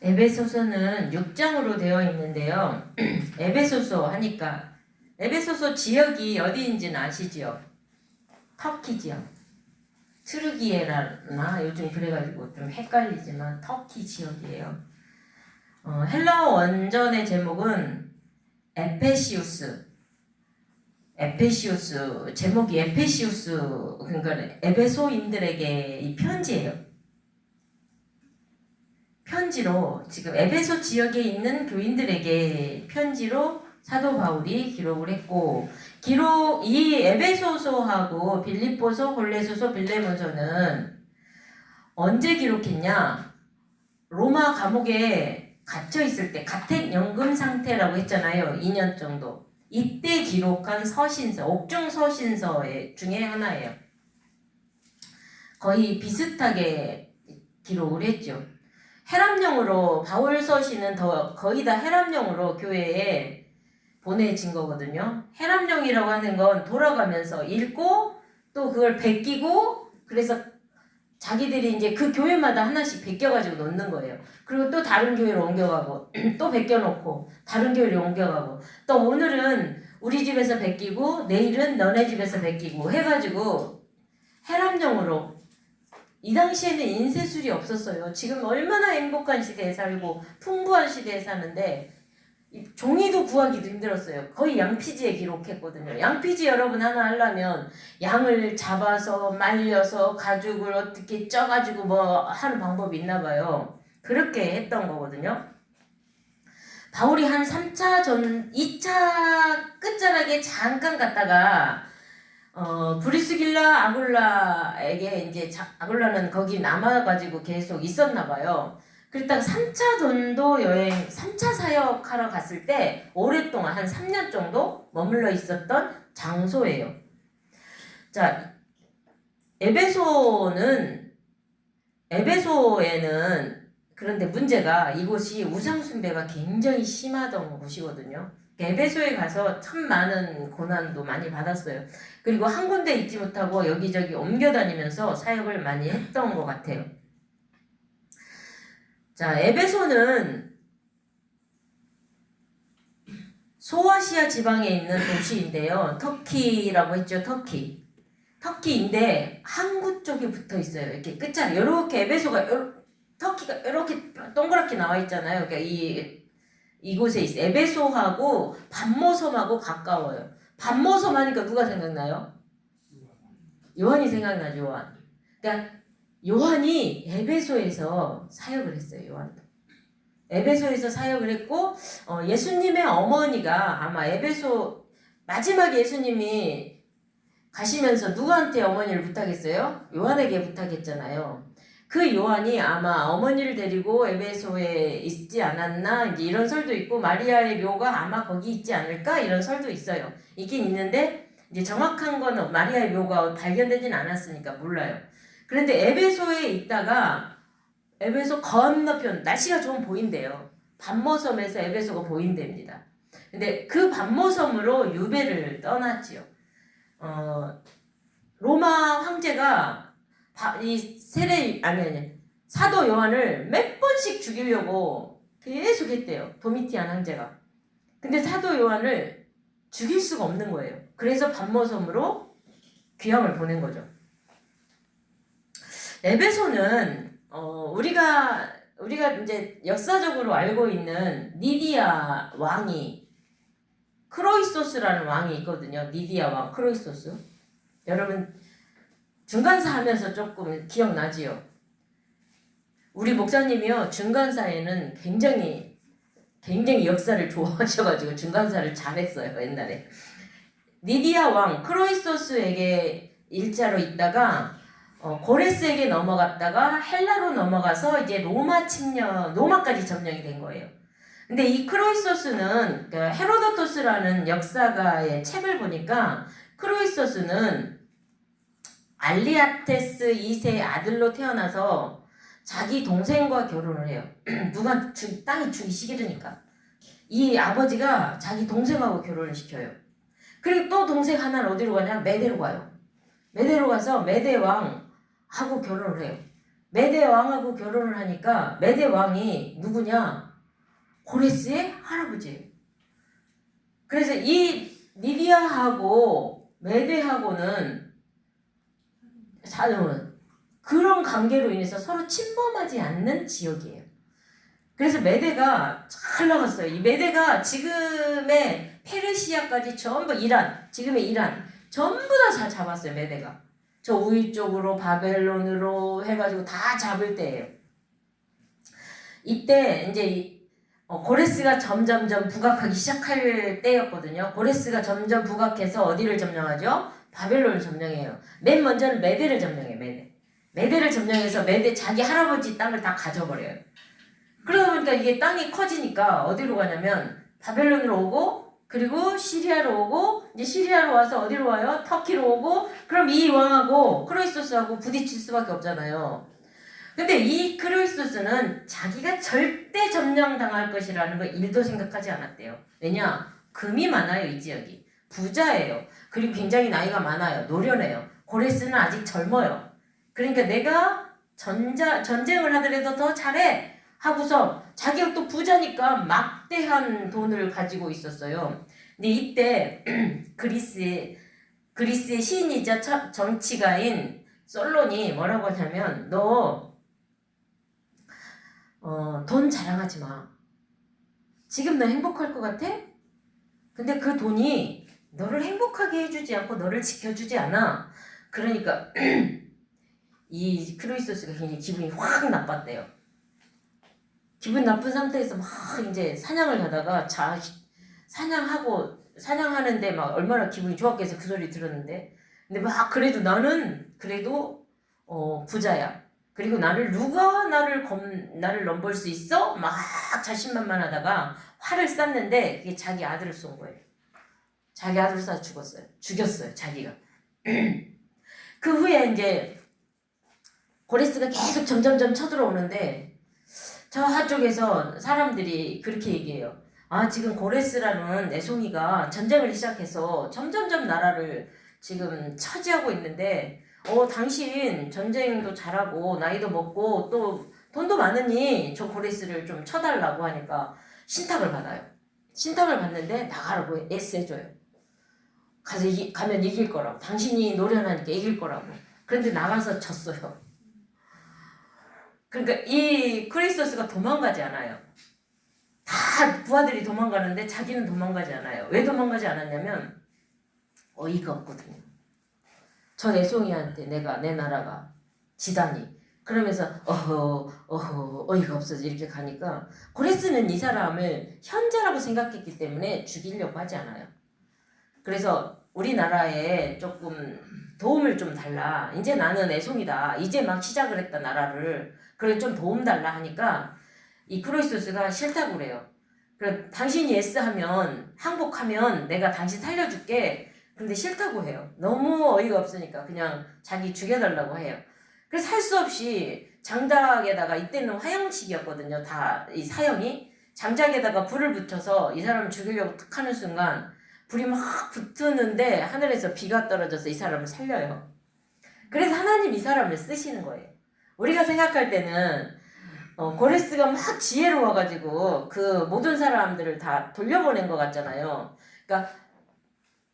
에베소서는 6장으로 되어 있는데요. 에베소서 하니까 에베소서 지역이 어디인지는 아시지요? 터키 지역. 트르기에라나 요즘 그래가지고 좀 헷갈리지만 터키 지역이에요. 헬라어 원전의 제목은 에페시우스. 제목이 에페시우스, 그러니까 에베소인들에게 이 편지예요. 편지로 지금 에베소 지역에 있는 교인들에게 편지로 사도 바울이 기록을 했고, 이 에베소서하고 빌립보서, 골레소서, 빌레몬서는 언제 기록했냐? 로마 감옥에 갇혀 있을 때 가택 연금 상태라고 했잖아요. 2년 정도. 이때 기록한 서신서, 옥중 서신서 중에 하나예요. 거의 비슷하게 기록을 했죠. 해람령으로 바울 서신은 거의 다 해람령으로 교회에 보내진 거거든요. 해람령이라고 하는 건 돌아가면서 읽고 또 그걸 베끼고, 그래서 자기들이 이제 그 교회마다 하나씩 베껴가지고 놓는 거예요. 그리고 또 다른 교회로 옮겨가고 또 베껴놓고 다른 교회로 옮겨가고, 또 오늘은 우리 집에서 베끼고 내일은 너네 집에서 베끼고 해가지고 해람령으로. 이 당시에는 인쇄술이 없었어요. 지금 얼마나 행복한 시대에 살고 풍부한 시대에 사는데 종이도 구하기도 힘들었어요. 거의 양피지에 기록했거든요. 양피지 여러분 하나 하려면 양을 잡아서 말려서 가죽을 어떻게 쪄가지고 뭐 하는 방법이 있나 봐요. 그렇게 했던 거거든요. 바울이 한 2차 끝자락에 잠깐 갔다가 브리스길라 아굴라에게 이제 아굴라는 거기 남아가지고 계속 있었나 봐요. 그랬다가 3차 전도 여행, 3차 사역하러 갔을 때 오랫동안 한 3년 정도 머물러 있었던 장소예요. 자, 에베소에는 그런데 문제가 이곳이 우상숭배가 굉장히 심하던 곳이거든요. 에베소에 가서 참 많은 고난도 많이 받았어요. 그리고 한 군데 있지 못하고 여기저기 옮겨다니면서 사역을 많이 했던 것 같아요. 자, 에베소는 소아시아 지방에 있는 도시인데요. 터키라고 했죠. 터키인데 항구 쪽에 붙어 있어요. 이렇게 끝자락 이렇게 에베소가 터키가 이렇게 동그랗게 나와 있잖아요. 그러니까 이곳에 있어. 에베소하고 반모섬하고 가까워요. 반모섬 하니까 누가 생각나요? 요한이 생각나죠. 요한. 그러니까 요한이 에베소에서 사역을 했어요. 요한도. 에베소에서 사역을 했고, 예수님의 어머니가 아마 마지막에 예수님이 가시면서 누구한테 어머니를 부탁했어요? 요한에게 부탁했잖아요. 그 요한이 아마 어머니를 데리고 에베소에 있지 않았나, 이제 이런 설도 있고, 마리아의 묘가 아마 거기 있지 않을까, 이런 설도 있어요. 있긴 있는데 이제 정확한 건 마리아의 묘가 발견되진 않았으니까 몰라요. 그런데 에베소에 있다가 에베소 건너편 날씨가 좀 보인대요. 반모섬에서 에베소가 보인답니다. 근데 그 반모섬으로 유배를 떠났지요. 로마 황제가 사도 요한을 몇 번씩 죽이려고 계속 했대요. 도미티안 황제가. 근데 사도 요한을 죽일 수가 없는 거예요. 그래서 반모섬으로 귀향을 보낸 거죠. 에베소는 우리가 이제 역사적으로 알고 있는 니디아 왕이, 크로이소스라는 왕이 있거든요. 니디아 왕 크로이소스. 여러분 중간사 하면서 조금 기억나지요? 우리 목사님이요, 중간사에는 굉장히 역사를 좋아하셔가지고 중간사를 잘했어요. 옛날에 니디아 왕 크로이소스에게 일자로 있다가 고레스에게 넘어갔다가 헬라로 넘어가서 이제 로마까지 점령이 된 거예요. 근데 이 크로이소스는 헤로도토스라는 역사가의 책을 보니까 크로이소스는 알리아테스 2세의 아들로 태어나서 자기 동생과 결혼을 해요. 누가 땅이 주기 싫으니까. 이 아버지가 자기 동생하고 결혼을 시켜요. 그리고 또 동생 하나는 어디로 가냐? 메대로 가요. 메대로 가서 메대 왕하고 결혼을 해요. 메대 왕하고 결혼을 하니까 메대 왕이 누구냐? 고레스의 할아버지예요. 그래서 이 리디아하고 메대하고는 그런 관계로 인해서 서로 침범하지 않는 지역이에요. 그래서 메대가 잘 나갔어요. 이 메대가 지금의 페르시아까지 전부 이란, 지금의 이란 전부 다 잘 잡았어요. 메대가. 저 우위 쪽으로 바벨론으로 해가지고 다 잡을 때예요. 이때 이제 고레스가 점점점 부각하기 시작할 때였거든요. 고레스가 점점 부각해서 어디를 점령하죠? 바벨론을 점령해요. 맨 먼저는 메대를 점령해요. 메대를 점령해서 메대 자기 할아버지 땅을 다 가져버려요. 그러다 보니까 이게 땅이 커지니까 어디로 가냐면 바벨론으로 오고 그리고 시리아로 오고 이제 시리아로 와서 어디로 와요? 터키로 오고 그럼 이 왕하고 크로이소스하고 부딪힐 수밖에 없잖아요. 근데 이 크로이소스는 자기가 절대 점령당할 것이라는 걸 1도 생각하지 않았대요. 왜냐? 금이 많아요. 이 지역이. 부자예요. 그리고 굉장히 나이가 많아요. 노련해요. 고레스는 아직 젊어요. 그러니까 내가 전쟁을 하더라도 더 잘해 하고서 자기가 또 부자니까 막대한 돈을 가지고 있었어요. 근데 이때 그리스의 시인이자 정치가인 솔론이 뭐라고 하냐면 너 돈 자랑하지 마. 지금 너 행복할 것 같아? 근데 그 돈이 너를 행복하게 해주지 않고 너를 지켜주지 않아. 그러니까 이 크로이소스가 굉장히 기분이 확 나빴대요. 기분 나쁜 상태에서 막 이제 사냥을 가다가 사냥하는데 막 얼마나 기분이 좋았겠어. 그 소리 들었는데. 근데 막 그래도 나는 부자야. 그리고 누가 나를 넘볼 수 있어? 막 자신만만하다가 화를 쐈는데 그게 자기 아들을 쏜 거예요. 자기 아들을 쏴 죽였어요. 자기가. 그 후에 이제 고레스가 계속 점점점 쳐들어오는데 저쪽에서 사람들이 그렇게 얘기해요. 아, 지금 고레스라는 애송이가 전쟁을 시작해서 점점점 나라를 지금 차지하고 있는데 당신 전쟁도 잘하고 나이도 먹고 또 돈도 많으니 저 고레스를 좀 쳐달라고 하니까 신탁을 받아요. 신탁을 받는데 나가라고 애써줘요. 가면 이길 거라고. 당신이 노련하니까 이길 거라고. 그런데 나가서 졌어요. 그러니까 이 크리스토스가 도망가지 않아요. 다 부하들이 도망가는데 자기는 도망가지 않아요. 왜 도망가지 않았냐면 어이가 없거든요. 저 애송이한테 내 나라가 지다니. 그러면서 어이가 없어서 이렇게 가니까 고레스는 이 사람을 현자라고 생각했기 때문에 죽이려고 하지 않아요. 그래서 우리나라에 조금 도움을 좀 달라. 이제 나는 애송이다. 이제 막 시작을 했다 나라를. 그래 좀 도움 달라 하니까 이 크로이소스가 싫다고 그래요. 그래 당신이 예스하면 항복하면 내가 당신 살려줄게. 근데 싫다고 해요. 너무 어이가 없으니까 그냥 자기 죽여달라고 해요. 그래서 할 수 없이 장작에다가 이때는 화형식이었거든요. 다 이 사형이 장작에다가 불을 붙여서 이 사람을 죽이려고 탁 하는 순간 불이 막 붙는데 하늘에서 비가 떨어져서 이 사람을 살려요. 그래서 하나님 이 사람을 쓰시는 거예요. 우리가 생각할 때는 고레스가 막 지혜로워가지고 그 모든 사람들을 다 돌려보낸 것 같잖아요. 그러니까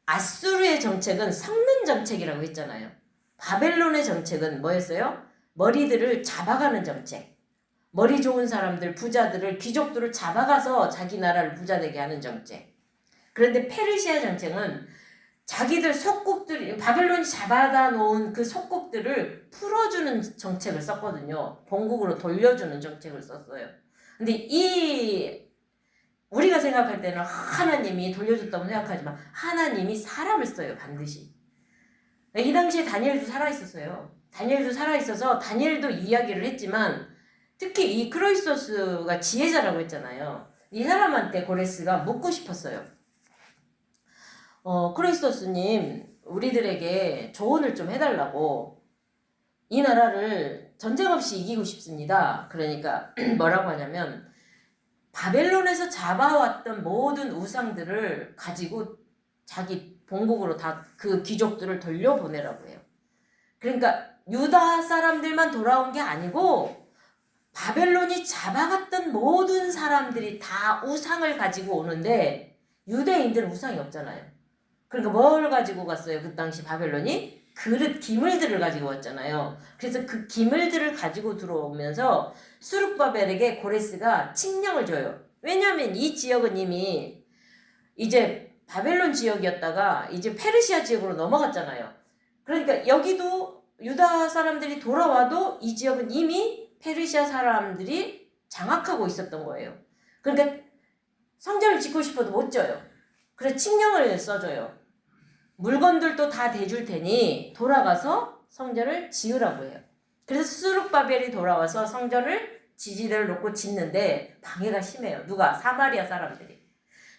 아수르의 정책은 섞는 정책이라고 했잖아요. 바벨론의 정책은 뭐였어요? 머리들을 잡아가는 정책. 머리 좋은 사람들, 부자들을, 귀족들을 잡아가서 자기 나라를 부자되게 하는 정책. 그런데 페르시아 정책은 자기들 속국들, 바벨론이 잡아다 놓은 그 속국들을 풀어주는 정책을 썼거든요. 본국으로 돌려주는 정책을 썼어요. 근데 우리가 생각할 때는 하나님이 돌려줬다고 생각하지만 하나님이 사람을 써요. 반드시. 이 당시에 다니엘도 살아있었어요. 다니엘도 살아있어서 다니엘도 이야기를 했지만 특히 이 크로이소스가 지혜자라고 했잖아요. 이 사람한테 고레스가 묻고 싶었어요. 크로이소스님 우리들에게 조언을 좀 해달라고. 이 나라를 전쟁 없이 이기고 싶습니다. 그러니까 뭐라고 하냐면 바벨론에서 잡아왔던 모든 우상들을 가지고 자기 본국으로 다 그 귀족들을 돌려보내라고 해요. 그러니까 유다 사람들만 돌아온 게 아니고 바벨론이 잡아갔던 모든 사람들이 다 우상을 가지고 오는데 유대인들은 우상이 없잖아요. 그러니까 뭘 가지고 갔어요? 그 당시 바벨론이? 그릇 기물들을 가지고 왔잖아요. 그래서 그 기물들을 가지고 들어오면서 수룹바벨에게 고레스가 칙령을 줘요. 왜냐하면 이 지역은 이미 이제 바벨론 지역이었다가 이제 페르시아 지역으로 넘어갔잖아요. 그러니까 여기도 유다 사람들이 돌아와도 이 지역은 이미 페르시아 사람들이 장악하고 있었던 거예요. 그러니까 성전을 짓고 싶어도 못 져요. 그래서 칙령을 써줘요. 물건들도 다 대줄 테니 돌아가서 성전을 지으라고 해요. 그래서 수룹바벨이 돌아와서 성전을 지지대를 놓고 짓는데 방해가 심해요. 누가? 사마리아 사람들이.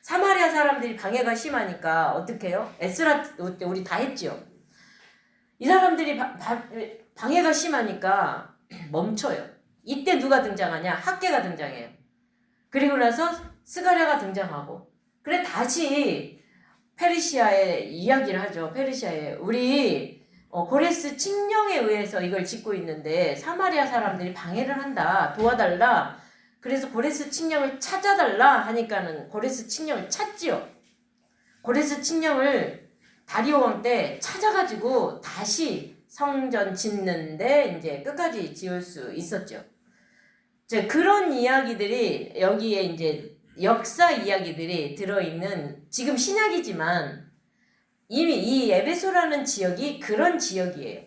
사마리아 사람들이 방해가 심하니까 어떻게 해요? 에스라 때 우리 다 했지요. 이 사람들이 방해가 심하니까 멈춰요. 이때 누가 등장하냐? 학개가 등장해요. 그리고 나서 스가랴가 등장하고 그래 다시 페르시아에 이야기를 하죠. 페르시아에 우리 고레스 칙령에 의해서 이걸 짓고 있는데 사마리아 사람들이 방해를 한다. 도와달라. 그래서 고레스 칙령을 찾아달라 하니까는 고레스 칙령을 찾지요. 고레스 칙령을 다리오 왕 때 찾아가지고 다시 성전 짓는데 이제 끝까지 지을 수 있었죠. 그런 이야기들이 여기에 이제 역사 이야기들이 들어있는 지금 신약이지만 이미 이 에베소라는 지역이 그런 지역이에요.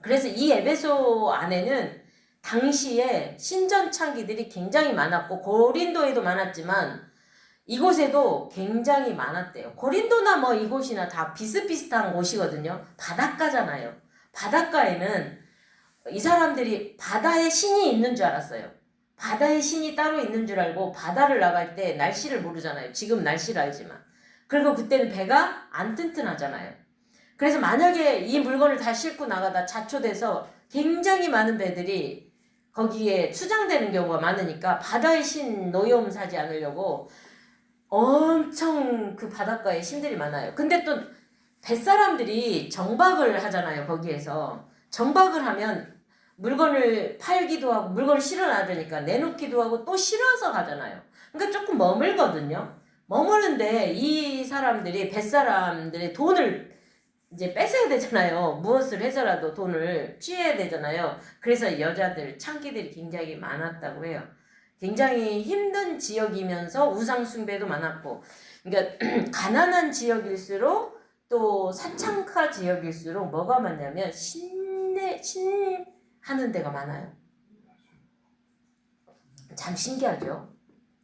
그래서 이 에베소 안에는 당시에 신전 창기들이 굉장히 많았고 고린도에도 많았지만 이곳에도 굉장히 많았대요. 고린도나 뭐 이곳이나 다 비슷비슷한 곳이거든요. 바닷가잖아요. 바닷가에는 이 사람들이 바다에 신이 있는 줄 알았어요. 바다에 신이 따로 있는 줄 알고 바다를 나갈 때 날씨를 모르잖아요. 지금 날씨를 알지만. 그리고 그때는 배가 안 튼튼하잖아요. 그래서 만약에 이 물건을 다 싣고 나가다 자초돼서 굉장히 많은 배들이 거기에 수장되는 경우가 많으니까 바다의 신 노여움 사지 않으려고 엄청 그 바닷가에 신들이 많아요. 근데 또 뱃사람들이 정박을 하잖아요. 거기에서. 정박을 하면 물건을 팔기도 하고 물건을 실어 놔두니까 내놓기도 하고 또 실어서 가잖아요. 그러니까 조금 머물거든요. 머무는데 이 사람들이 뱃사람들의 돈을 이제 뺏어야 되잖아요. 무엇을 해서라도 돈을 취해야 되잖아요. 그래서 여자들, 창기들이 굉장히 많았다고 해요. 굉장히 힘든 지역이면서 우상숭배도 많았고, 그러니까 가난한 지역일수록 또 사창가 지역일수록 뭐가 많냐면 신하는 데가 많아요. 참 신기하죠.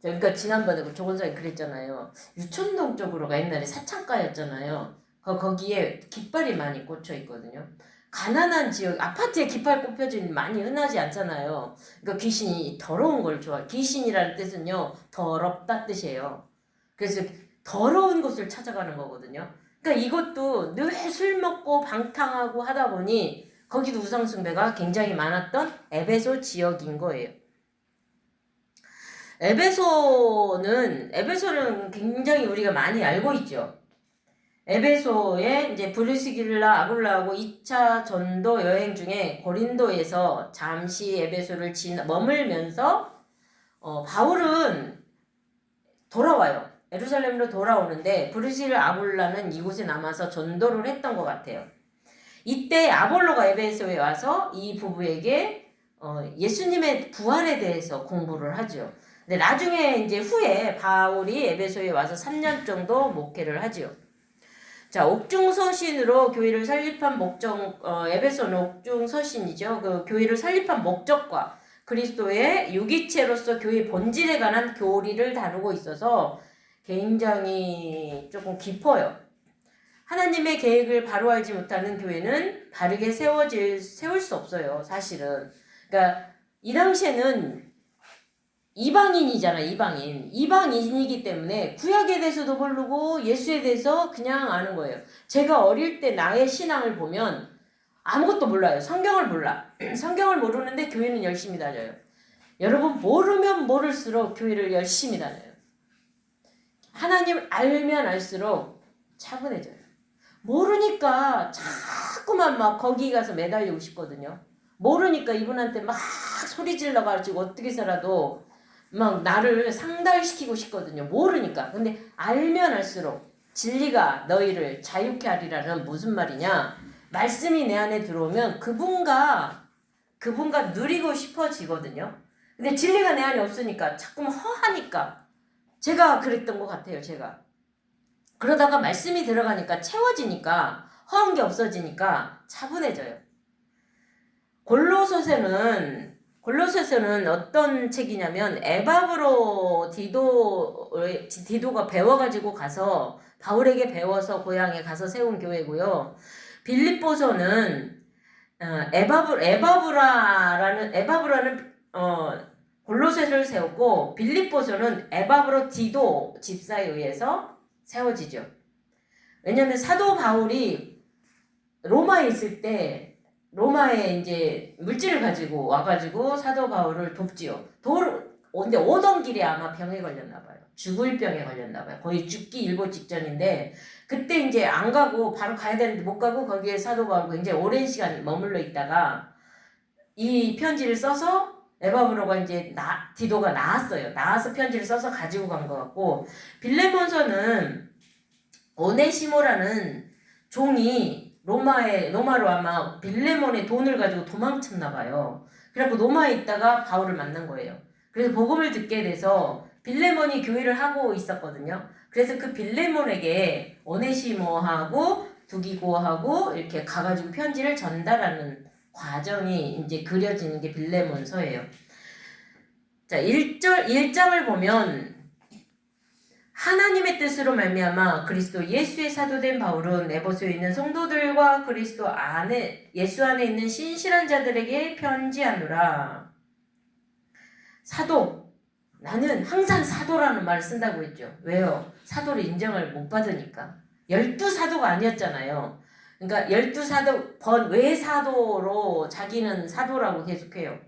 그러니까 지난번에 조건장이 그랬잖아요. 유촌동 쪽으로가 옛날에 사창가였잖아요. 거기에 깃발이 많이 꽂혀 있거든요. 가난한 지역, 아파트에 깃발 꽂혀진 많이 흔하지 않잖아요. 그러니까 귀신이 더러운 걸 좋아해요. 귀신이라는 뜻은요, 더럽다 뜻이에요. 그래서 더러운 곳을 찾아가는 거거든요. 그러니까 이것도 늘 술 먹고 방탕하고 하다 보니 거기도 우상숭배가 굉장히 많았던 에베소 지역인 거예요. 에베소는 굉장히 우리가 많이 알고 있죠. 에베소에 이제 브리스길라 아굴라하고 2차 전도 여행 중에 고린도에서 잠시 에베소를 머물면서 바울은 돌아와요. 예루살렘으로 돌아오는데 브리스길라 아굴라는 이곳에 남아서 전도를 했던 것 같아요. 이때 아볼로가 에베소에 와서 이 부부에게 예수님의 부활에 대해서 공부를 하죠. 근데 나중에 이제 후에 바울이 에베소에 와서 3년 정도 목회를 하지요. 자, 옥중서신으로 교회를 설립한 목적, 에베소는 옥중서신이죠. 그 교회를 설립한 목적과 그리스도의 유기체로서 교회 본질에 관한 교리를 다루고 있어서 굉장히 조금 깊어요. 하나님의 계획을 바로 알지 못하는 교회는 바르게 세울 수 없어요, 사실은. 그러니까 이 당시에는 이방인이잖아, 이방인이기 때문에 구약에 대해서도 모르고 예수에 대해서 그냥 아는 거예요. 제가 어릴 때 나의 신앙을 보면 아무것도 몰라요. 성경을 몰라. 성경을 모르는데 교회는 열심히 다녀요. 여러분, 모르면 모를수록 교회를 열심히 다녀요. 하나님을 알면 알수록 차분해져요. 모르니까 자꾸만 막 거기 가서 매달리고 싶거든요. 모르니까 이분한테 막 소리 질러가지고 어떻게 해서라도 막 나를 상달시키고 싶거든요. 모르니까. 근데 알면 알수록 진리가 너희를 자유케 하리라는 무슨 말이냐? 말씀이 내 안에 들어오면 그분과 누리고 싶어지거든요. 근데 진리가 내 안에 없으니까 자꾸만 허하니까 제가 그랬던 것 같아요. 제가 그러다가 말씀이 들어가니까 채워지니까 허한 게 없어지니까 차분해져요. 골로새서는 어떤 책이냐면 에바브로 디도가 배워가지고 가서 바울에게 배워서 고향에 가서 세운 교회고요. 빌립보서는 에바브라는 골로새를 세웠고 빌립보서는 에바브로 디도 집사에 의해서 세워지죠. 왜냐하면 사도 바울이 로마에 있을 때 로마에 이제 물질을 가지고 와가지고 사도 바울을 돕지요. 근데 오던 길에 아마 병에 걸렸나 봐요. 죽을 병에 걸렸나 봐요. 거의 죽기 일보 직전인데 그때 이제 안 가고 바로 가야 되는데 못 가고 거기에 사도 바울 굉장히 오랜 시간 머물러 있다가 이 편지를 써서 에바브로가 이제 디도가 나왔어요. 나와서 편지를 써서 가지고 간 것 같고 빌레몬서는 오네시모라는 종이 로마로 아마 빌레몬의 돈을 가지고 도망쳤나 봐요. 그래갖고 로마에 있다가 바울을 만난 거예요. 그래서 복음을 듣게 돼서 빌레몬이 교회를 하고 있었거든요. 그래서 그 빌레몬에게 오네시모하고 두기고하고 이렇게 가가지고 편지를 전달하는 과정이 이제 그려지는 게 빌레몬서예요. 자, 1장을 보면 하나님의 뜻으로 말미암아 그리스도 예수의 사도된 바울은 에베소에 있는 성도들과 그리스도 안에 예수 안에 있는 신실한 자들에게 편지하노라. 사도, 나는 항상 사도라는 말을 쓴다고 했죠. 왜요? 사도를 인정을 못 받으니까. 12사도가 아니었잖아요. 그러니까 12사도 왜 사도로 자기는 사도라고 계속해요.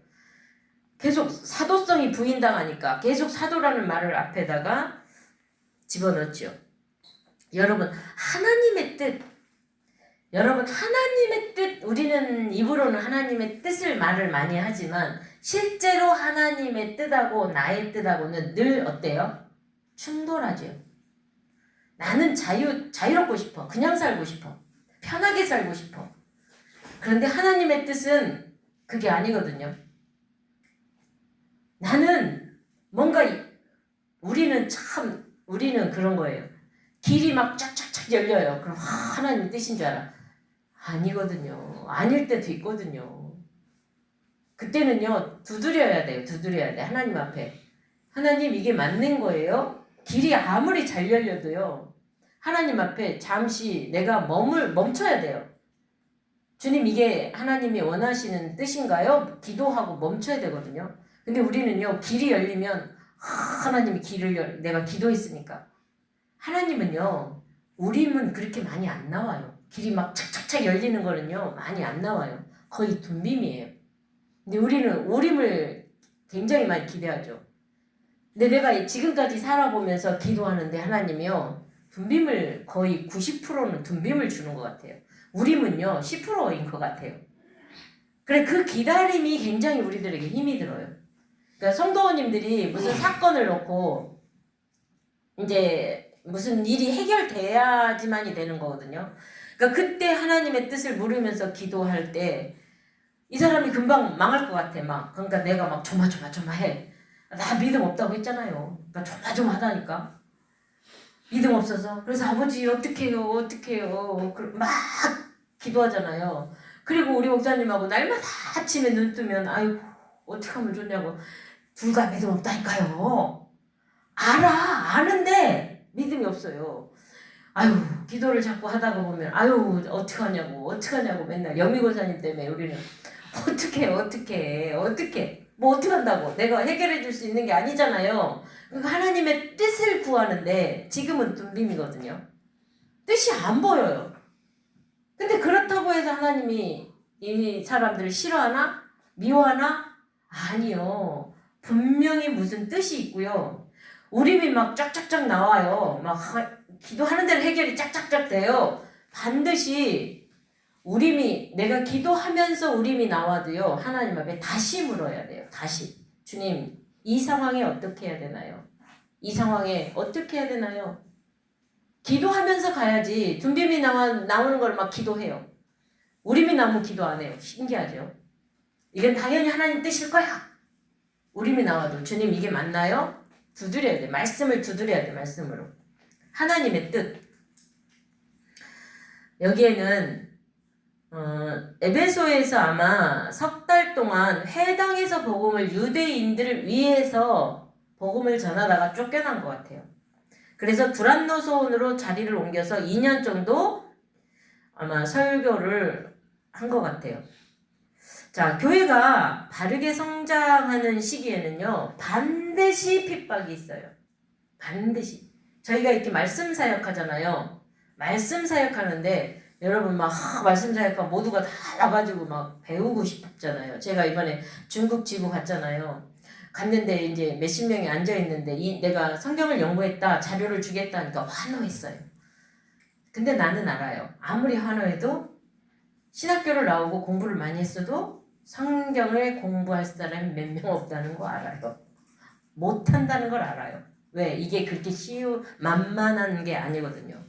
계속 사도성이 부인당하니까 계속 사도라는 말을 앞에다가 집어넣죠. 여러분 하나님의 뜻, 우리는 입으로는 하나님의 뜻을 말을 많이 하지만 실제로 하나님의 뜻하고 나의 뜻하고는 늘 어때요? 충돌하죠. 나는 자유롭고 싶어. 그냥 살고 싶어. 편하게 살고 싶어. 그런데 하나님의 뜻은 그게 아니거든요. 나는 뭔가 우리는 그런 거예요. 길이 막 쫙쫙쫙 열려요. 그럼 하나님 뜻인 줄 알아. 아니거든요. 아닐 때도 있거든요. 그때는요 두드려야 돼요. 하나님 앞에. 하나님 이게 맞는 거예요? 길이 아무리 잘 열려도요. 하나님 앞에 잠시 내가 멈춰야 돼요. 주님 이게 하나님이 원하시는 뜻인가요? 기도하고 멈춰야 되거든요. 근데 우리는요 길이 열리면 하나님이 내가 기도했으니까. 하나님은요 우림은 그렇게 많이 안 나와요. 길이 막 착착착 열리는 거는요 많이 안 나와요. 거의 둔빔이에요. 근데 우리는 우림을 굉장히 많이 기대하죠. 근데 내가 지금까지 살아보면서 기도하는데 하나님이요 둔빔을 거의 90%는 둔빔을 주는 것 같아요. 우림은요 10%인 것 같아요. 그래 그 기다림이 굉장히 우리들에게 힘이 들어요. 그러니까 성도님들이 무슨 사건을 놓고 이제 무슨 일이 해결돼야지만이 되는 거거든요. 그러니까 그때 하나님의 뜻을 물으면서 기도할 때 이 사람이 금방 망할 것 같아 막. 그러니까 내가 막 조마조마해. 나 믿음 없다고 했잖아요. 그러니까 조마조마하다니까. 믿음 없어서. 그래서 아버지 어떡해요 막 기도하잖아요. 그리고 우리 목사님하고 날마다 아침에 눈 뜨면 아이고 어떡하면 좋냐고. 둘 다 믿음 없다니까요. 아는데 믿음이 없어요. 아유 기도를 자꾸 하다가 보면 아유 어떡하냐고 맨날 영미고사님 때문에 우리는 어떡해 뭐 어떡한다고 내가 해결해 줄 수 있는 게 아니잖아요. 그러니까 하나님의 뜻을 구하는데 지금은 둔빔이거든요. 뜻이 안 보여요. 근데 그렇다고 해서 하나님이 이 사람들을 싫어하나? 미워하나? 아니요. 분명히 무슨 뜻이 있고요. 우림이 막 쫙쫙쫙 나와요. 막 기도하는 대로 해결이 쫙쫙쫙 돼요. 반드시 내가 기도하면서 우림이 나와도요, 하나님 앞에 다시 물어야 돼요. 다시. 주님, 이 상황에 어떻게 해야 되나요? 이 상황에 어떻게 해야 되나요? 기도하면서 가야지. 둔빔이 나오는 걸 막 기도해요. 우림이 나오면 기도 안 해요. 신기하죠? 이건 당연히 하나님 뜻일 거야. 우림이 나와도 주님 이게 맞나요? 두드려야 돼. 말씀을 두드려야 돼. 말씀으로. 하나님의 뜻. 여기에는 에베소에서 아마 석 달 동안 회당에서 복음을 유대인들을 위해서 복음을 전하다가 쫓겨난 것 같아요. 그래서 두란노소원으로 자리를 옮겨서 2년 정도 아마 설교를 한 것 같아요. 자, 교회가 바르게 성장하는 시기에는요, 반드시 핍박이 있어요. 반드시. 저희가 이렇게 말씀 사역하잖아요. 말씀 사역하는데 여러분 막 말씀 사역하면 모두가 다 와가지고 막 배우고 싶잖아요. 제가 이번에 중국 지부 갔잖아요. 갔는데 이제 몇십 명이 앉아있는데 내가 성경을 연구했다, 자료를 주겠다 하니까 환호했어요. 근데 나는 알아요. 아무리 환호해도 신학교를 나오고 공부를 많이 했어도 성경을 공부할 사람이 몇 명 없다는 거 알아요. 못한다는 걸 알아요. 왜? 이게 그렇게 만만한 게 아니거든요.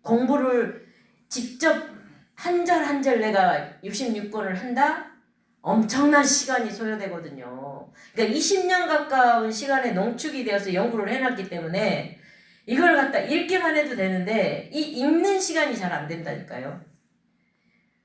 공부를 직접 한 절 한 절 내가 66권을 한다? 엄청난 시간이 소요되거든요. 그러니까 20년 가까운 시간에 농축이 되어서 연구를 해놨기 때문에 이걸 갖다 읽기만 해도 되는데 이 읽는 시간이 잘 안 된다니까요.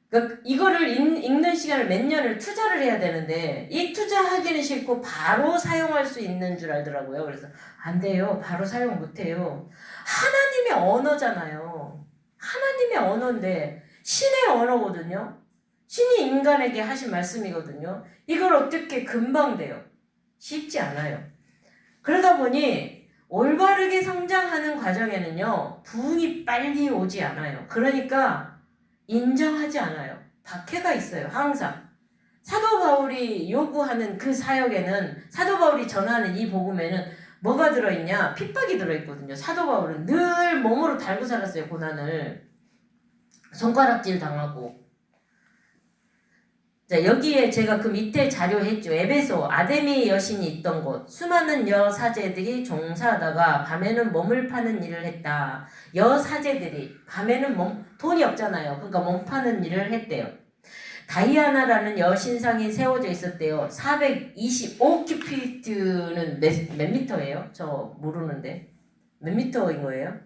그러니까 이거를 읽는 시간을 몇 년을 투자를 해야 되는데 이 투자하기는 싫고 바로 사용할 수 있는 줄 알더라고요. 그래서 안 돼요. 바로 사용 못 해요. 하나님의 언어잖아요. 하나님의 언어인데 신의 언어거든요. 신이 인간에게 하신 말씀이거든요. 이걸 어떻게 금방 돼요? 쉽지 않아요. 그러다 보니 올바르게 성장하는 과정에는요, 부흥이 빨리 오지 않아요. 그러니까 인정하지 않아요. 박해가 있어요. 항상. 사도 바울이 요구하는 그 사역에는, 사도 바울이 전하는 이 복음에는 뭐가 들어있냐? 핍박이 들어있거든요. 사도 바울은 늘 몸으로 달고 살았어요. 고난을. 손가락질 당하고. 자, 여기에 제가 그 밑에 자료 했죠. 에베소 아데미 여신이 있던 곳. 수많은 여사제들이 종사하다가 밤에는 몸을 파는 일을 했다. 여사제들이 밤에는 돈이 없잖아요. 그러니까 몸 파는 일을 했대요. 다이아나라는 여신상이 세워져 있었대요. 425큐피트는 몇 미터예요? 저 모르는데. 몇 미터인 거예요?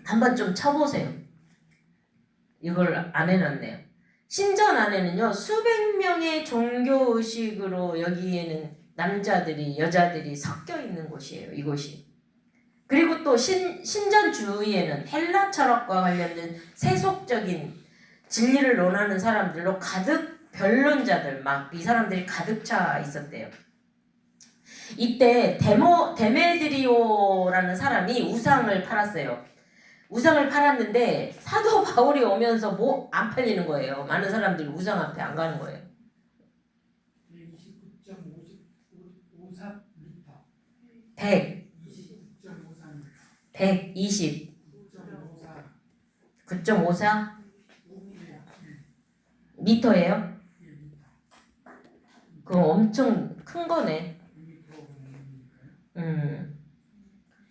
한번 좀 쳐보세요. 이걸 안 해놨네요. 신전 안에는요, 수백 명의 종교의식으로 여기에는 남자들이, 여자들이 섞여 있는 곳이에요, 이곳이. 그리고 또 신전 주위에는 헬라 철학과 관련된 세속적인 진리를 논하는 사람들로 가득, 변론자들, 막 이 사람들이 가득 차 있었대요. 이때 데메드리오라는 사람이 우상을 팔았어요. 우상을 팔았는데 사도 바울이 오면서 뭐 안 팔리는 거예요. 많은 사람들이 우상 앞에 안 가는 거예요. 29.54m 120 9.54 미터예요? 그럼 엄청 큰 거네.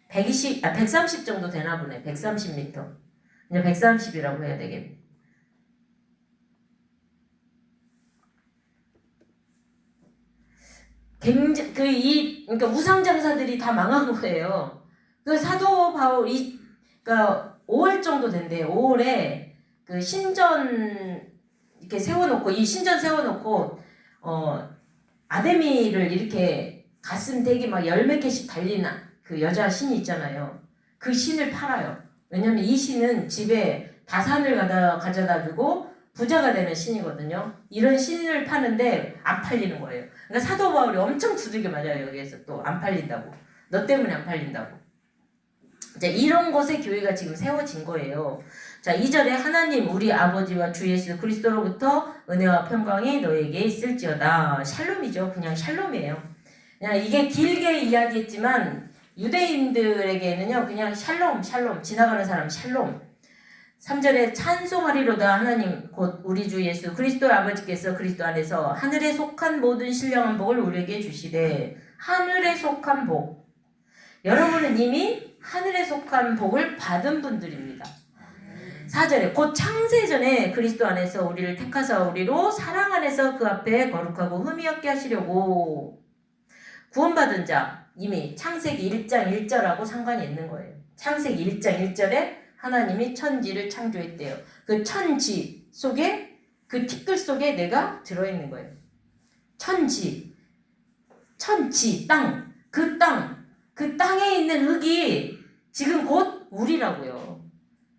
130 정도 되나 보네. 130m. 그냥 130이라고 해야 되겠네. 그러니까 우상장사들이 다 망한 거예요. 그 사도 바울이, 그러니까 5월 정도 된대요. 5월에 그 신전 이렇게 세워놓고, 이 신전 세워놓고, 아데미를 이렇게 가슴 되게 막 10몇 개씩 달린 그 여자 신이 있잖아요. 그 신을 팔아요. 왜냐면 이 신은 집에 다산을 가져다 주고 부자가 되는 신이거든요. 이런 신을 파는데 안 팔리는 거예요. 그러니까 사도 바울이 엄청 두들겨 맞아요. 여기에서 또 안 팔린다고. 너 때문에 안 팔린다고. 자, 이런 곳에 교회가 지금 세워진 거예요. 자, 2절에 하나님 우리 아버지와 주 예수 그리스도로부터 은혜와 평강이 너에게 있을지어다. 샬롬이죠. 그냥 샬롬이에요. 그냥 이게 길게 이야기했지만 유대인들에게는요 그냥 샬롬 샬롬 지나가는 사람 샬롬. 3절에 찬송하리로다 하나님 곧 우리 주 예수 그리스도의 아버지께서 그리스도 안에서 하늘에 속한 모든 신령한 복을 우리에게 주시되. 하늘에 속한 복. 여러분은 이미 하늘에 속한 복을 받은 분들입니다. 4절에 곧 창세전에 그리스도 안에서 우리를 택하사 우리로 사랑 안에서 그 앞에 거룩하고 흠이 없게 하시려고. 구원받은 자 이미 창세기 1장 1절하고 상관이 있는 거예요. 창세기 1장 1절에 하나님이 천지를 창조했대요. 그 천지 속에 그 티끌 속에 내가 들어있는 거예요. 천지 땅, 그 땅에 있는 흙이 지금 곧 우리라고요.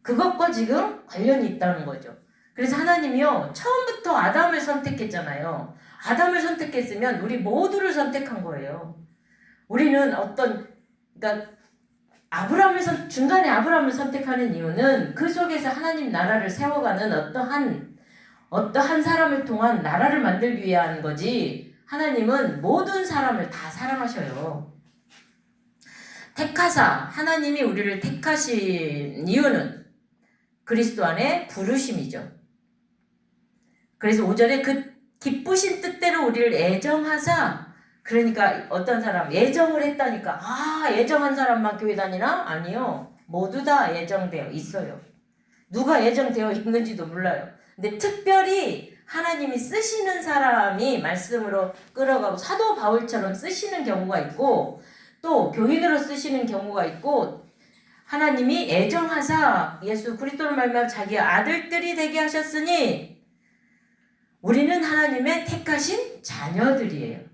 그것과 지금 관련이 있다는 거죠. 그래서 하나님이요 처음부터 아담을 선택했잖아요. 아담을 선택했으면 우리 모두를 선택한 거예요. 우리는 그러니까 중간에 아브라함을 선택하는 이유는 그 속에서 하나님 나라를 세워가는 어떠한 사람을 통한 나라를 만들기 위한 거지. 하나님은 모든 사람을 다 사랑하셔요. 택하사 하나님이 우리를 택하신 이유는 그리스도 안에 부르심이죠. 그래서 5절에 그 기쁘신 뜻대로 우리를 애정하사. 그러니까 어떤 사람 예정을 했다니까 예정한 사람만 교회 다니나? 아니요. 모두 다 예정되어 있어요. 누가 예정되어 있는지도 몰라요. 근데 특별히 하나님이 쓰시는 사람이 말씀으로 끌어가고 사도 바울처럼 쓰시는 경우가 있고 또 교인으로 쓰시는 경우가 있고 하나님이 애정하사 예수 그리스도를 말미암아 자기 아들들이 되게 하셨으니 우리는 하나님의 택하신 자녀들이에요.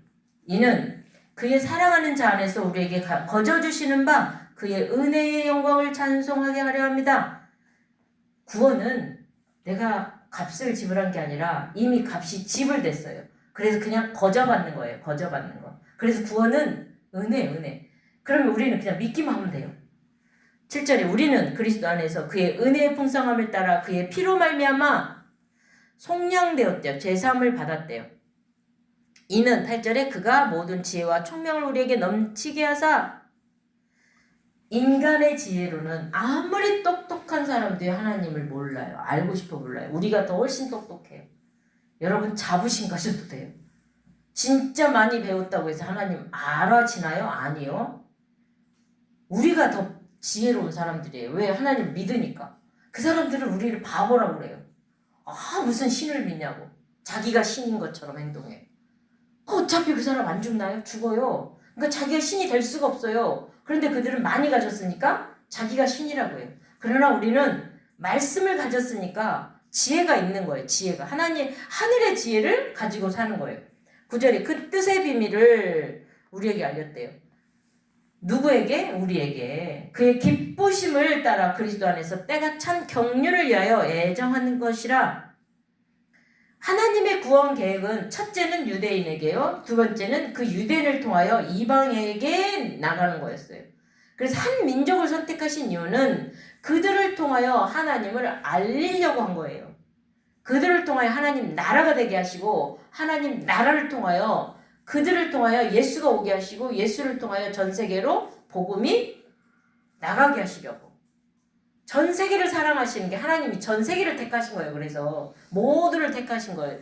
이는 그의 사랑하는 자 안에서 우리에게 거저주시는 바 그의 은혜의 영광을 찬송하게 하려 합니다. 구원은 내가 값을 지불한 게 아니라 이미 값이 지불됐어요. 그래서 그냥 거저받는 거예요. 거저받는 거. 그래서 구원은 은혜. 그러면 우리는 그냥 믿기만 하면 돼요. 7절에 우리는 그리스도 안에서 그의 은혜의 풍성함을 따라 그의 피로 말미암아 속량되었대요. 제사함을 받았대요. 이는 8절에 그가 모든 지혜와 총명을 우리에게 넘치게 하사. 인간의 지혜로는 아무리 똑똑한 사람들이 하나님을 몰라요. 알고 싶어 몰라요. 우리가 더 훨씬 똑똑해요. 여러분 자부심 가셔도 돼요. 진짜 많이 배웠다고 해서 하나님 알아지나요? 아니요. 우리가 더 지혜로운 사람들이에요. 왜? 하나님 믿으니까. 그 사람들은 우리를 바보라고 그래요. 무슨 신을 믿냐고. 자기가 신인 것처럼 행동해요. 어차피 그 사람 안 죽나요? 죽어요. 그러니까 자기가 신이 될 수가 없어요. 그런데 그들은 많이 가졌으니까 자기가 신이라고 해요. 그러나 우리는 말씀을 가졌으니까 지혜가 있는 거예요. 지혜가. 하늘의 지혜를 가지고 사는 거예요. 9절에 그 뜻의 비밀을 우리에게 알렸대요. 누구에게? 우리에게. 그의 기쁘심을 따라 그리스도 안에서 때가 찬 경륜을 위하여 애정하는 것이라. 하나님의 구원 계획은 첫째는 유대인에게요. 두 번째는 그 유대인을 통하여 이방에게 나가는 거였어요. 그래서 한 민족을 선택하신 이유는 그들을 통하여 하나님을 알리려고 한 거예요. 그들을 통하여 하나님 나라가 되게 하시고 하나님 나라를 통하여 그들을 통하여 예수가 오게 하시고 예수를 통하여 전 세계로 복음이 나가게 하시려고. 전 세계를 사랑하시는 게 하나님이 전 세계를 택하신 거예요. 그래서 모두를 택하신 거예요.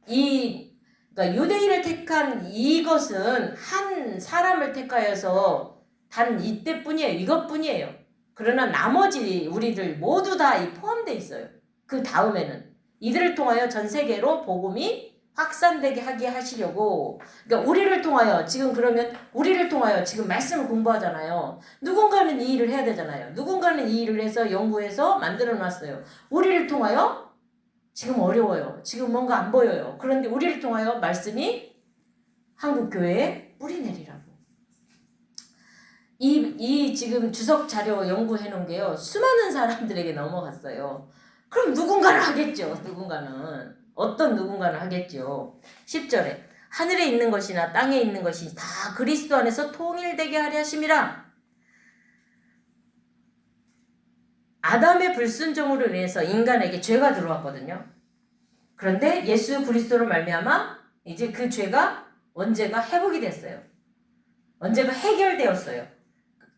그러니까 유대인을 택한 이것은 한 사람을 택하여서 단 이때뿐이에요. 이것뿐이에요. 그러나 나머지 우리들 모두 다 포함되어 있어요. 그 다음에는 이들을 통하여 전 세계로 복음이 확산되게 하게 하시려고. 그러니까 우리를 통하여 지금 말씀을 공부하잖아요. 누군가는 이 일을 해야 되잖아요. 누군가는 이 일을 해서 연구해서 만들어 놨어요. 우리를 통하여 지금 어려워요. 지금 뭔가 안 보여요. 그런데 우리를 통하여 말씀이 한국교회에 뿌리 내리라고. 이 지금 주석 자료 연구해 놓은 게요. 수많은 사람들에게 넘어갔어요. 그럼 누군가는 하겠죠. 어떤 누군가는 하겠죠. 10절에 하늘에 있는 것이나 땅에 있는 것이 다 그리스도 안에서 통일되게 하려 하심이라. 아담의 불순종으로 인해서 인간에게 죄가 들어왔거든요. 그런데 예수 그리스도로 말미암아 이제 그 죄가 언제가 회복이 됐어요. 언제가 해결되었어요.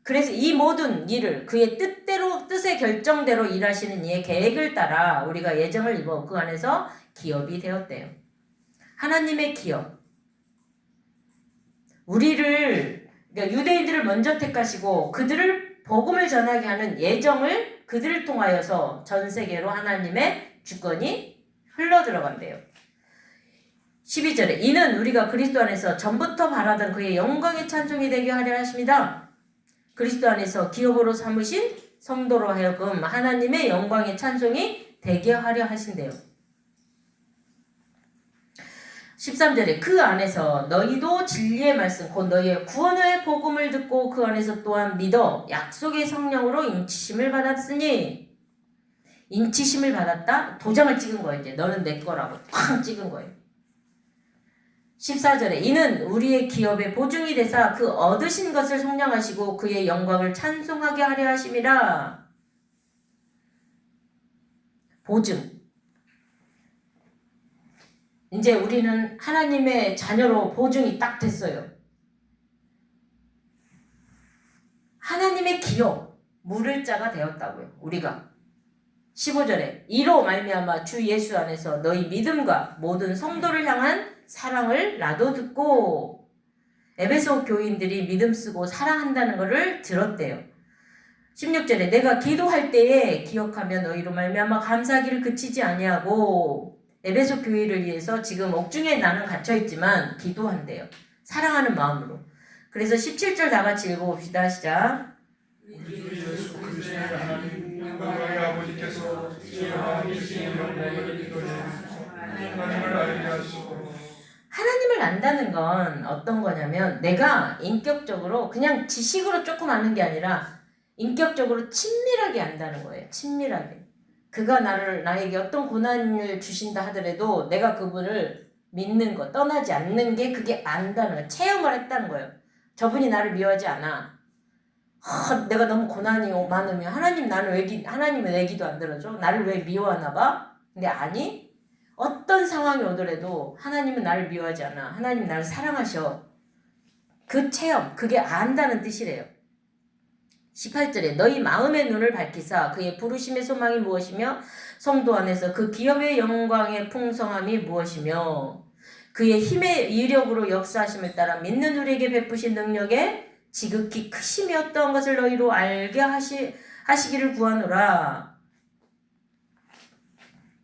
그래서 이 모든 일을 그의 뜻의 결정대로 일하시는 이의 계획을 따라 우리가 예정을 입어 그 안에서 기업이 되었대요. 하나님의 기업. 우리를, 그러니까 유대인들을 먼저 택하시고 그들을 복음을 전하게 하는 예정을 그들을 통하여서 전 세계로 하나님의 주권이 흘러 들어간대요. 12절에 이는 우리가 그리스도 안에서 전부터 바라던 그의 영광의 찬송이 되게 하려 하십니다. 그리스도 안에서 기업으로 삼으신 성도로 하여금 하나님의 영광의 찬송이 되게 하려 하신대요. 13절에 그 안에서 너희도 진리의 말씀 곧 너희의 구원의 복음을 듣고 그 안에서 또한 믿어 약속의 성령으로 인치심을 받았으니 인치심을 받았다? 도장을 찍은 거예요. 이제 너는 내 거라고 쾅 찍은 거예요. 14절에 이는 우리의 기업의 보증이 되사 그 얻으신 것을 속량하시고 그의 영광을 찬송하게 하려 하심이라. 보증. 이제 우리는 하나님의 자녀로 보증이 딱 됐어요. 하나님의 기업, 물을 자가 되었다고요. 우리가. 15절에 이로 말미암아 주 예수 안에서 너희 믿음과 모든 성도를 향한 사랑을 나도 듣고 에베소 교인들이 믿음 쓰고 사랑한다는 것을 들었대요. 16절에 내가 기도할 때에 기억하며 너희로 말미암아 감사하기를 그치지 아니하고 에베소 교회를 위해서 지금 옥중에 나는 갇혀있지만 기도한대요. 사랑하는 마음으로. 그래서 17절 다 같이 읽어봅시다. 시작. 우리 예수 그리스도의 하나님 영광의 아버지께서 지혜와 계시의 영광을 이루어주셔서 하나님을 알게 하시고 하나님을 안다는 건 어떤 거냐면 내가 인격적으로 그냥 지식으로 조금 아는 게 아니라 인격적으로 친밀하게 안다는 거예요. 친밀하게. 그가 나에게 어떤 고난을 주신다 하더라도 내가 그분을 믿는 거, 떠나지 않는 게 그게 안다는 거예요. 체험을 했다는 거예요. 저분이 나를 미워하지 않아. 내가 너무 고난이 많으면 하나님은 내 기도 안 들어줘? 나를 왜 미워하나 봐? 근데 아니, 어떤 상황이 오더라도 하나님은 나를 미워하지 않아. 하나님 나를 사랑하셔. 그 체험, 그게 안다는 뜻이래요. 18절에 너희 마음의 눈을 밝히사 그의 부르심의 소망이 무엇이며 성도 안에서 그 기업의 영광의 풍성함이 무엇이며 그의 힘의 위력으로 역사하심을 따라 믿는 우리에게 베푸신 능력에 지극히 크심이 어떠한 것을 너희로 알게 하시기를 구하노라.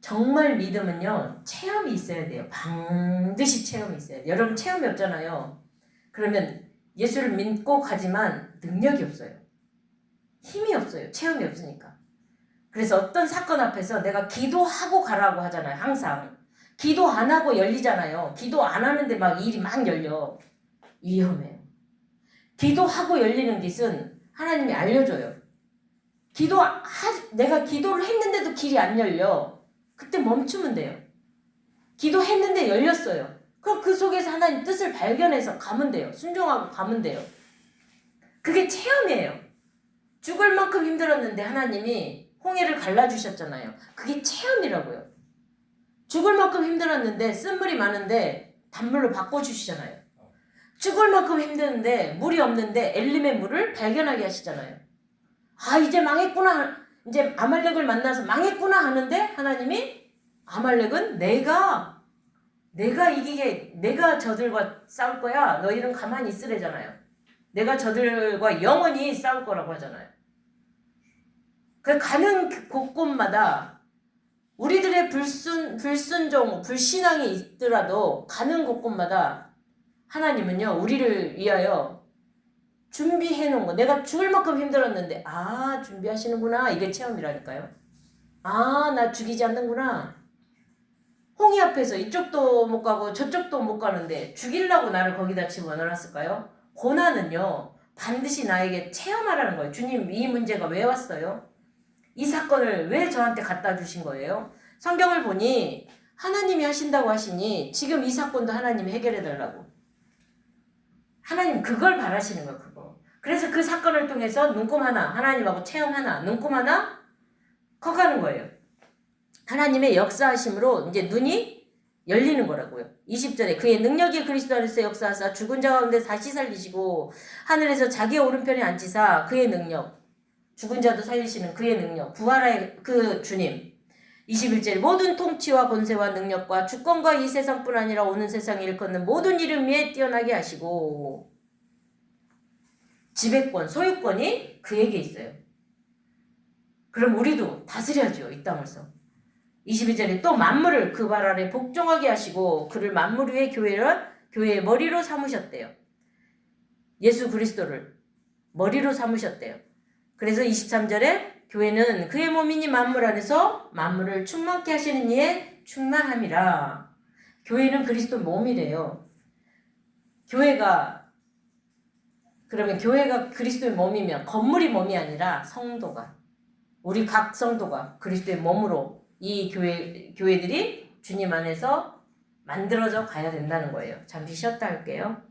정말 믿음은요, 체험이 있어야 돼요. 반드시 체험이 있어야 돼요. 여러분 체험이 없잖아요. 그러면 예수를 믿고 가지만 능력이 없어요. 힘이 없어요. 체험이 없으니까. 그래서 어떤 사건 앞에서 내가 기도하고 가라고 하잖아요. 항상. 기도 안 하고 열리잖아요. 기도 안 하는데 막 일이 막 열려. 위험해요. 기도하고 열리는 것은 하나님이 알려줘요. 내가 기도를 했는데도 길이 안 열려. 그때 멈추면 돼요. 기도했는데 열렸어요. 그럼 그 속에서 하나님 뜻을 발견해서 가면 돼요. 순종하고 가면 돼요. 그게 체험이에요. 죽을 만큼 힘들었는데 하나님이 홍해를 갈라주셨잖아요. 그게 체험이라고요. 죽을 만큼 힘들었는데 쓴물이 많은데 단물로 바꿔주시잖아요. 죽을 만큼 힘드는데 물이 없는데 엘림의 물을 발견하게 하시잖아요. 아, 이제 망했구나. 이제 아말렉을 만나서 망했구나 하는데 하나님이 아말렉은 내가 이기게, 내가 저들과 싸울 거야. 너희는 가만히 있으래잖아요. 내가 저들과 영원히 싸울 거라고 하잖아요. 그 가는 곳곳마다 우리들의 불순종, 불신앙이 있더라도 가는 곳곳마다 하나님은요, 우리를 위하여 준비해 놓은 거. 내가 죽을 만큼 힘들었는데, 아, 준비하시는구나. 이게 체험이라니까요. 아, 나 죽이지 않는구나. 홍해 앞에서 이쪽도 못 가고 저쪽도 못 가는데 죽이려고 나를 거기다 집어넣었을까요? 고난은요, 반드시 나에게 체험하라는 거예요. 주님, 이 문제가 왜 왔어요? 이 사건을 왜 저한테 갖다 주신 거예요? 성경을 보니 하나님이 하신다고 하시니 지금 이 사건도 하나님이 해결해 달라고. 하나님 그걸 바라시는 거예요. 그거. 그래서 그 사건을 통해서 눈금 하나, 하나님하고 체험 하나, 눈금 하나 커가는 거예요. 하나님의 역사하심으로 이제 눈이 열리는 거라고요. 20절에 그의 능력이 그리스도 안에서 역사하사 죽은 자 가운데 다시 살리시고 하늘에서 자기의 오른편에 앉히사 그의 능력, 죽은 자도 살리시는 그의 능력, 부활의 그 주님. 21절에 모든 통치와 권세와 능력과 주권과 이 세상뿐 아니라 오는 세상에 일컫는 모든 이름 위에 뛰어나게 하시고 지배권, 소유권이 그에게 있어요. 그럼 우리도 다스려야죠. 이 땅에서. 22절에 또 만물을 그 발 아래 복종하게 하시고 그를 만물 위에 교회의 머리로 삼으셨대요. 예수 그리스도를 머리로 삼으셨대요. 그래서 23절에 교회는 그의 몸이니 만물 안에서 만물을 충만케 하시는 이에 충만함이라. 교회는 그리스도 몸이래요. 그러면 교회가 그리스도의 몸이면 건물이 몸이 아니라 성도가, 우리 각 성도가 그리스도의 몸으로 이 교회들이 주님 안에서 만들어져 가야 된다는 거예요. 잠시 쉬었다 할게요.